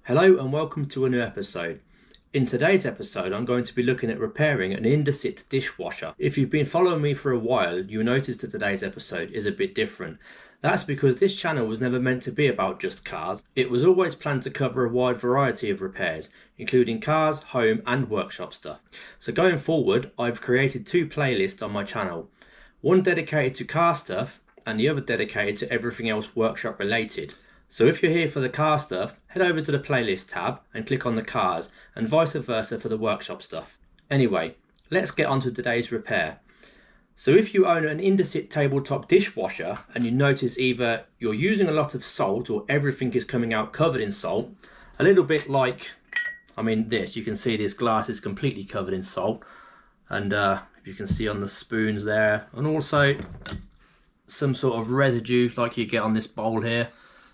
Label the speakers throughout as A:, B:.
A: Hello and welcome to a new episode. In today's episode I'm going to be looking at repairing an Indesit dishwasher. If you've been following me for a while, you'll notice that today's episode is a bit different. That's because this channel was never meant to be about just cars. It was always planned to cover a wide variety of repairs, including cars, home and workshop stuff. So going forward, I've created two playlists on my channel. One dedicated to car stuff and the other dedicated to everything else workshop related. So if you're here for the car stuff, head over to the playlist tab and click on the cars, and vice versa for the workshop stuff. Anyway, let's get on to today's repair. So if you own an Indesit tabletop dishwasher and you notice either you're using a lot of salt or everything is coming out covered in salt, a little bit like, this, you can see this glass is completely covered in salt, and you can see on the spoons there, and also some sort of residue like you get on this bowl here,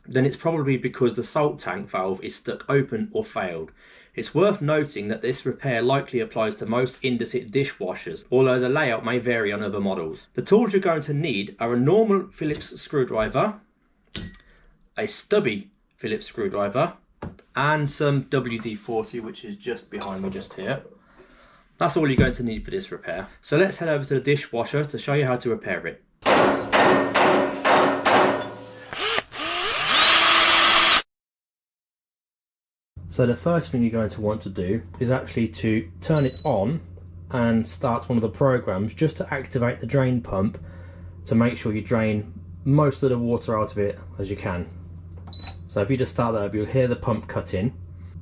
A: then it's probably because the salt tank valve is stuck open or failed. It's worth noting that this repair likely applies to most Indesit dishwashers, although the layout may vary on other models. The tools you're going to need are a normal Phillips screwdriver, a Stubby Philips screwdriver, and some WD-40, which is just behind me just here. That's all you're going to need for this repair. So let's head over to the dishwasher to show you how to repair it. So the first thing you're going to want to do is actually to turn it on and start one of the programs just to activate the drain pump to make sure you drain most of the water out of it as you can. So if you just start that up, you'll hear the pump cut in.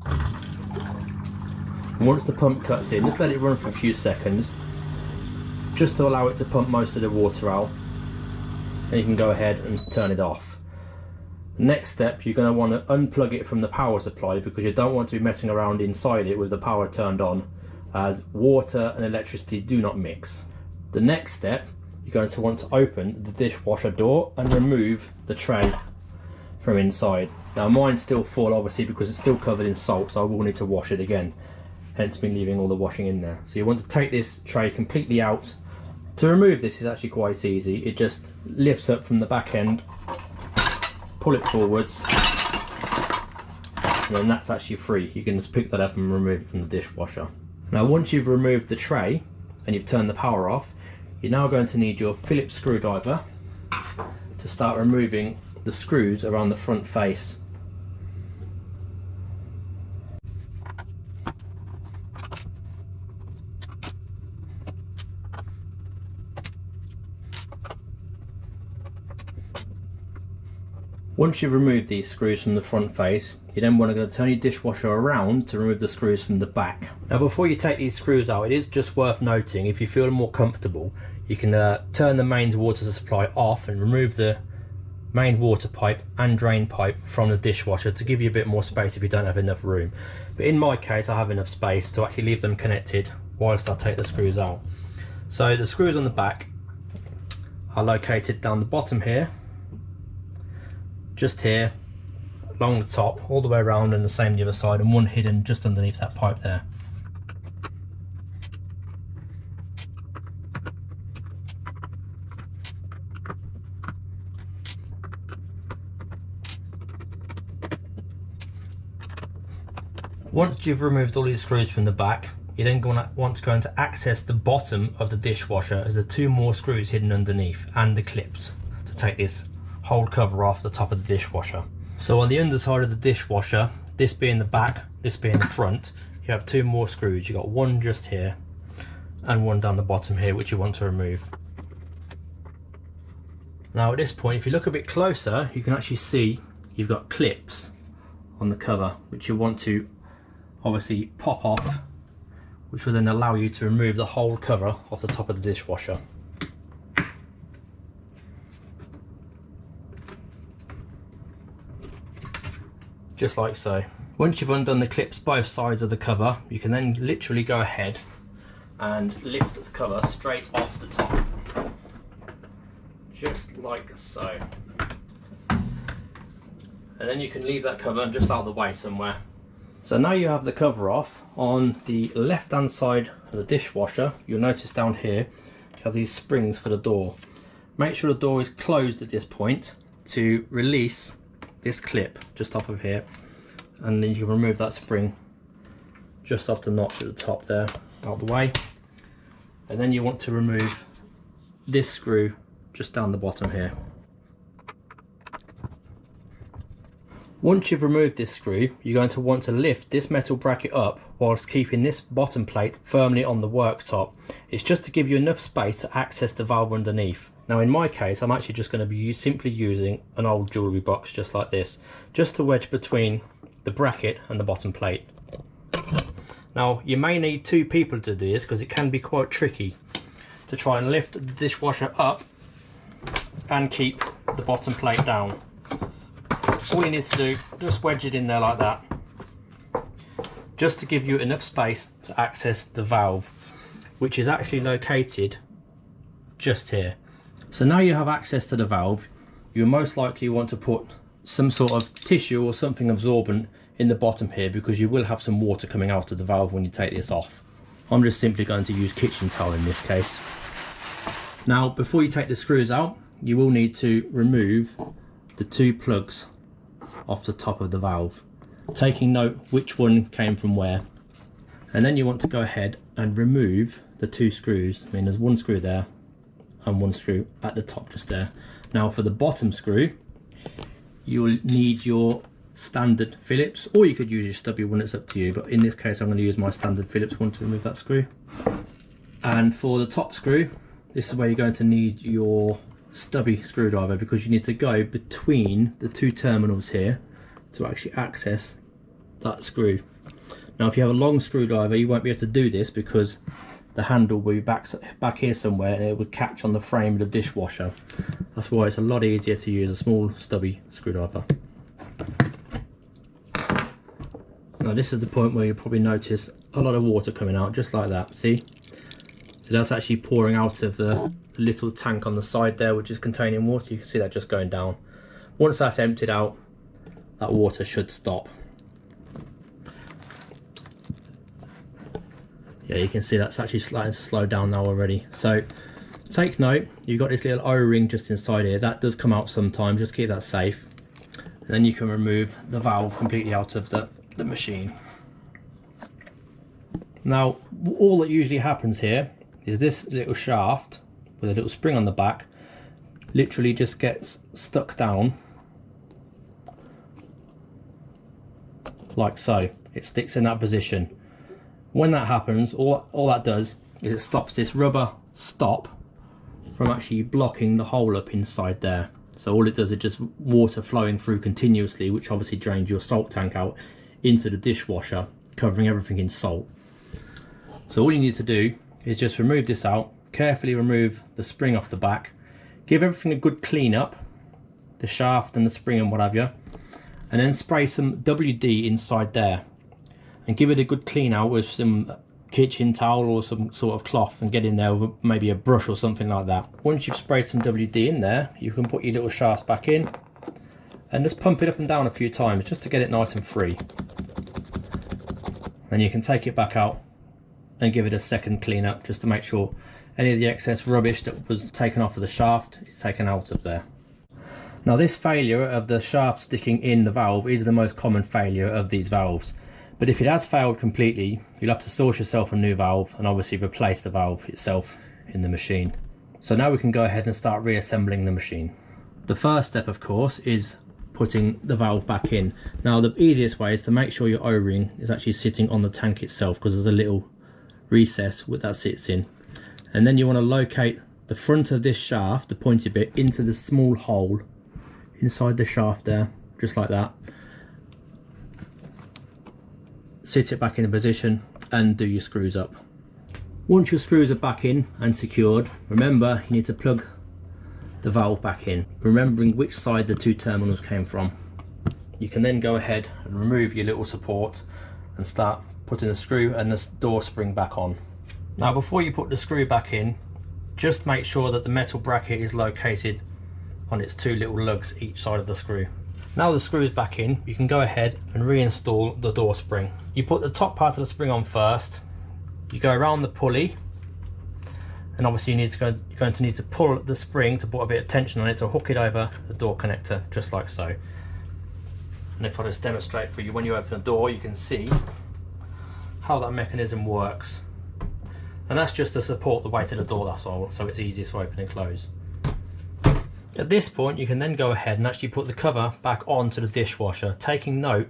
A: And once the pump cuts in, just let it run for a few seconds just to allow it to pump most of the water out, and you can go ahead and turn it off. Next step, you're going to want to unplug it from the power supply because you don't want to be messing around inside it with the power turned on, as water and electricity do not mix. The next step, you're going to want to open the dishwasher door and remove the tray from inside. Now mine's still full obviously because it's still covered in salt, so I will need to wash it again, hence me leaving all the washing in there. So you want to take this tray completely out. To remove this is actually quite easy. It just lifts up from the back end, pull it forwards, and then that's actually free. You can just pick that up and remove it from the dishwasher. Now once you've removed the tray and you've turned the power off, you're now going to need your Phillips screwdriver to start removing the screws around the front face. Once you've removed these screws from the front face, you then want to turn your dishwasher around to remove the screws from the back. Now before you take these screws out, it is just worth noting, if you feel more comfortable, you can turn the mains water supply off and remove the main water pipe and drain pipe from the dishwasher to give you a bit more space if you don't have enough room. But in my case I have enough space to actually leave them connected whilst I take the screws out. So the screws on the back are located down the bottom here, just here, along the top, all the way around, and the same the other side, and one hidden just underneath that pipe there. Once you've removed all these screws from the back, you're then going to want to go into access the bottom of the dishwasher, as there are two more screws hidden underneath and the clips to take this whole cover off the top of the dishwasher. So on the underside of the dishwasher, this being the back, this being the front, you have two more screws. You've got one just here and one down the bottom here which you want to remove. Now at this point, if you look a bit closer, you can actually see you've got clips on the cover which you want to obviously pop off, which will then allow you to remove the whole cover off the top of the dishwasher. Just like so. Once you've undone the clips both sides of the cover, you can then literally go ahead and lift the cover straight off the top, just like so. And then you can leave that cover just out of the way somewhere. So now you have the cover off. On the left hand side of the dishwasher, you'll notice down here you have these springs for the door. Make sure the door is closed at this point to release this clip just off of here. and then you can remove that spring just off the notch at the top there, out the way. And then you want to remove this screw just down the bottom here. Once you've removed this screw, you're going to want to lift this metal bracket up whilst keeping this bottom plate firmly on the worktop. It's just to give you enough space to access the valve underneath. Now in my case, I'm actually just going to be simply using an old jewellery box just like this, just to wedge between the bracket and the bottom plate. Now you may need 2 people to do this because it can be quite tricky to try and lift the dishwasher up and keep the bottom plate down. All you need to do, just wedge it in there like that, just to give you enough space to access the valve, which is actually located just here. So now you have access to the valve, you most likely want to put some sort of tissue or something absorbent in the bottom here, because you will have some water coming out of the valve when you take this off. I'm just simply going to use kitchen towel in this case. Now before you take the screws out, you will need to remove the 2 plugs off the top of the valve, taking note which one came from where. And then you want to go ahead and remove the 2 screws. I mean, there's 1 screw there and 1 screw at the top just there. Now for the bottom screw, you will need your standard Phillips, or you could use your stubby one, it's up to you, but in this case I'm going to use my standard Phillips one to remove that screw. And for the top screw, this is where you're going to need your stubby screwdriver, because you need to go between the 2 terminals here to actually access that screw. Now if you have a long screwdriver, you won't be able to do this because the handle will be back here somewhere and it would catch on the frame of the dishwasher. That's why it's a lot easier to use a small stubby screwdriver. Now this is the point where you'll probably notice a lot of water coming out, just like that, see? So that's actually pouring out of the little tank on the side there, which is containing water. You can see that just going down. Once that's emptied out, that water should stop. Yeah, you can see that's actually starting to slow down now already. So take note, you've got this little O-ring just inside here. That does come out sometimes, just keep that safe. And then you can remove the valve completely out of the machine. Now all that usually happens here is this little shaft with a little spring on the back literally just gets stuck down like so. It sticks in that position. When that happens, all that does is it stops this rubber stop from actually blocking the hole up inside there. So all it does is just water flowing through continuously, which obviously drains your salt tank out into the dishwasher, covering everything in salt. So all you need to do is just remove this out, carefully remove the spring off the back, give everything a good clean up, the shaft and the spring and what have you, and then spray some WD inside there and give it a good clean out with some kitchen towel or some sort of cloth, and get in there with maybe a brush or something like that. Once you've sprayed some WD in there, you can put your little shafts back in and just pump it up and down a few times just to get it nice and free. Then you can take it back out and give it a second clean up, just to make sure any of the excess rubbish that was taken off of the shaft is taken out of there. Now this failure of the shaft sticking in the valve is the most common failure of these valves, but if it has failed completely, you'll have to source yourself a new valve and obviously replace the valve itself in the machine. So now we can go ahead and start reassembling the machine. The first step, of course, is putting the valve back in. Now the easiest way is to make sure your O-ring is actually sitting on the tank itself, because there's a little recess that sits in, and then you want to locate the front of this shaft, the pointy bit, into the small hole inside the shaft there, just like that. Sit it back in position and do your screws up. Once your screws are back in and secured, remember you need to plug the valve back in, remembering which side the 2 terminals came from. You can then go ahead and remove your little support and start putting the screw and the door spring back on. Now before you put the screw back in, just make sure that the metal bracket is located on its 2 little lugs each side of the screw. Now the screw is back in, you can go ahead and reinstall the door spring. You put the top part of the spring on first, you go around the pulley, and obviously you're going to need to pull the spring to put a bit of tension on it to hook it over the door connector, just like so. And if I just demonstrate for you, when you open a door, you can see how that mechanism works. And that's just to support the weight of the door, that's all, so it's easier to open and close. At this point, you can then go ahead and actually put the cover back onto the dishwasher, taking note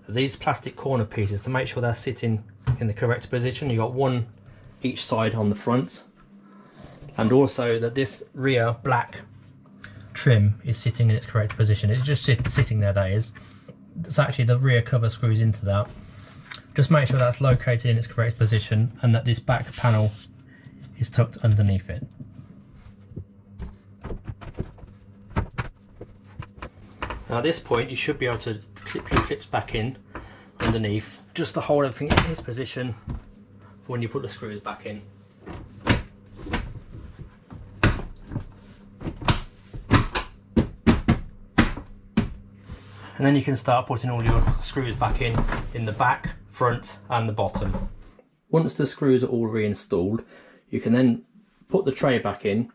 A: of these plastic corner pieces to make sure they're sitting in the correct position. You've got one each side on the front, and also that this rear black trim is sitting in its correct position. It's just sitting there, that is. It's actually the rear cover screws into that. Just make sure that's located in its correct position and that this back panel is tucked underneath it. Now at this point you should be able to clip your clips back in underneath, just to hold everything in its position for when you put the screws back in. And then you can start putting all your screws back in the back, front and the bottom. Once the screws are all reinstalled, you can then put the tray back in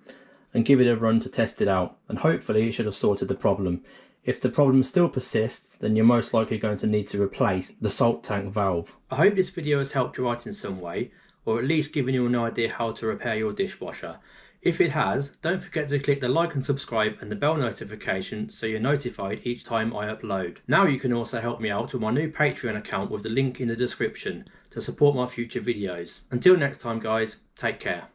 A: and give it a run to test it out, and hopefully it should have sorted the problem. If the problem still persists, then you're most likely going to need to replace the salt tank valve. I hope this video has helped you out in some way, or at least given you an idea how to repair your dishwasher. If it has, don't forget to click the like and subscribe and the bell notification so you're notified each time I upload. Now you can also help me out with my new Patreon account with the link in the description to support my future videos. Until next time guys, take care.